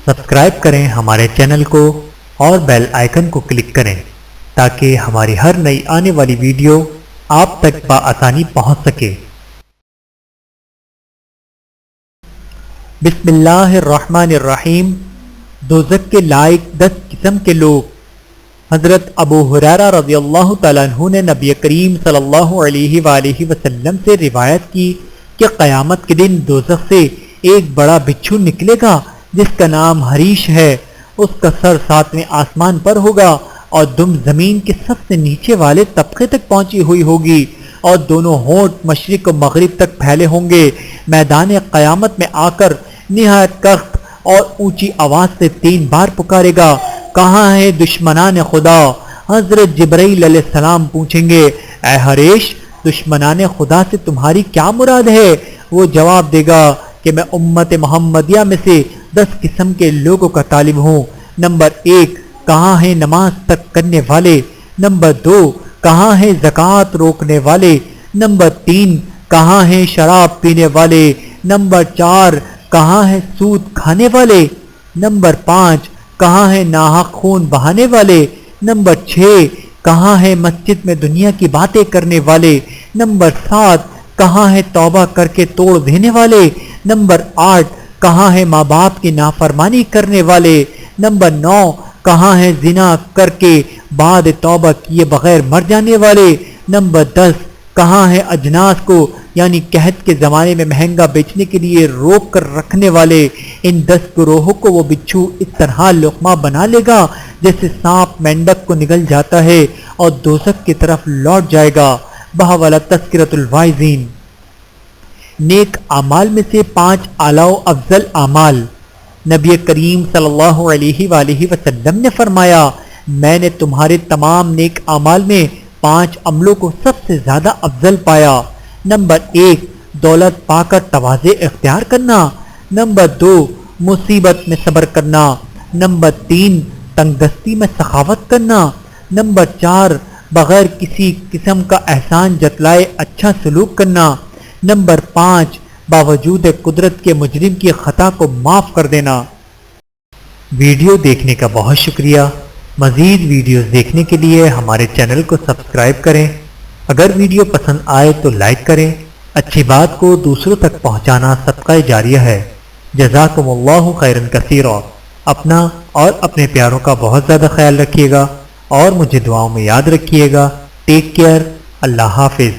Subscribe کریں ہمارے channel کو اور بیل آئیکن کو کلک کریں تاکہ ہماری ہر نئی آنے والی ویڈیو آپ تک بآسانی پہنچ سکے۔ بسم اللہ الرحمن الرحیم۔ دوزخ کے لائق 10 قسم کے لوگ۔ حضرت ابو ہریرہ رضی اللہ تعالیٰ عنہ نے نبی کریم صلی اللہ علیہ وآلہ وسلم سے روایت کی کہ قیامت کے دن دوزخ سے ایک بڑا بچھو نکلے گا جس کا نام حریش ہے۔ اس کا سر 7ویں آسمان پر ہوگا اور دم زمین کے سب سے نیچے والے طبقے تک پہنچی ہوئی ہوگی اور دونوں ہونٹ مشرق و مغرب تک پھیلے ہوں گے۔ میدان قیامت میں آ کر نہایت سخت اور اونچی آواز سے 3 بار پکارے گا، کہاں ہے دشمنان خدا؟ حضرت جبرائیل علیہ السلام پوچھیں گے، اے حریش، دشمنان خدا سے تمہاری کیا مراد ہے؟ وہ جواب دے گا کہ میں امت محمدیہ میں سے 10 قسم کے لوگوں کا طالب ہوں۔ نمبر 1، کہاں ہیں نماز ترک کرنے والے؟ نمبر 2، کہاں ہیں زکوٰۃ روکنے والے؟ نمبر 3، کہاں ہیں شراب پینے والے؟ نمبر 4، کہاں ہیں سود کھانے والے؟ نمبر 5، کہاں ہیں ناحق خون بہانے والے؟ نمبر 6، کہاں ہیں مسجد میں دنیا کی باتیں کرنے والے؟ نمبر 7، کہاں ہیں توبہ کر کے توڑ دینے والے؟ نمبر 8، کہاں ہیں ماں باپ کی نافرمانی کرنے والے؟ نمبر 9، کہاں ہیں زنا کر کے بعد توبہ کیے بغیر مر جانے والے؟ نمبر 10، کہاں ہیں اجناس کو یعنی قحط کے زمانے میں مہنگا بیچنے کے لیے روک کر رکھنے والے؟ ان 10 گروہوں کو وہ بچھو اس طرح لقمہ بنا لے گا جیسے سانپ مینڈک کو نگل جاتا ہے اور دوزخ کی طرف لوٹ جائے گا۔ بحوالہ تذکرۃ الواعظین۔ نیک اعمال میں سے 5 اعلیٰ و افضل اعمال۔ نبی کریم صلی اللہ علیہ وآلہ وسلم نے فرمایا، میں نے تمہارے تمام نیک اعمال میں 5 عملوں کو سب سے زیادہ افضل پایا۔ نمبر 1، دولت پا کر تواضع اختیار کرنا۔ نمبر 2، مصیبت میں صبر کرنا۔ نمبر 3، تنگ دستی میں سخاوت کرنا۔ نمبر 4، بغیر کسی قسم کا احسان جتلائے اچھا سلوک کرنا۔ نمبر 5، باوجود قدرت کے مجرم کی خطا کو معاف کر دینا۔ ویڈیو دیکھنے کا بہت شکریہ۔ مزید ویڈیوز دیکھنے کے لیے ہمارے چینل کو سبسکرائب کریں۔ اگر ویڈیو پسند آئے تو لائک کریں۔ اچھی بات کو دوسروں تک پہنچانا صدقہ جاریہ ہے۔ جزاکم اللہ خیرا کثیرا۔ اپنا اور اپنے پیاروں کا بہت زیادہ خیال رکھیے گا اور مجھے دعاؤں میں یاد رکھیے گا۔ Take care. اللہ حافظ۔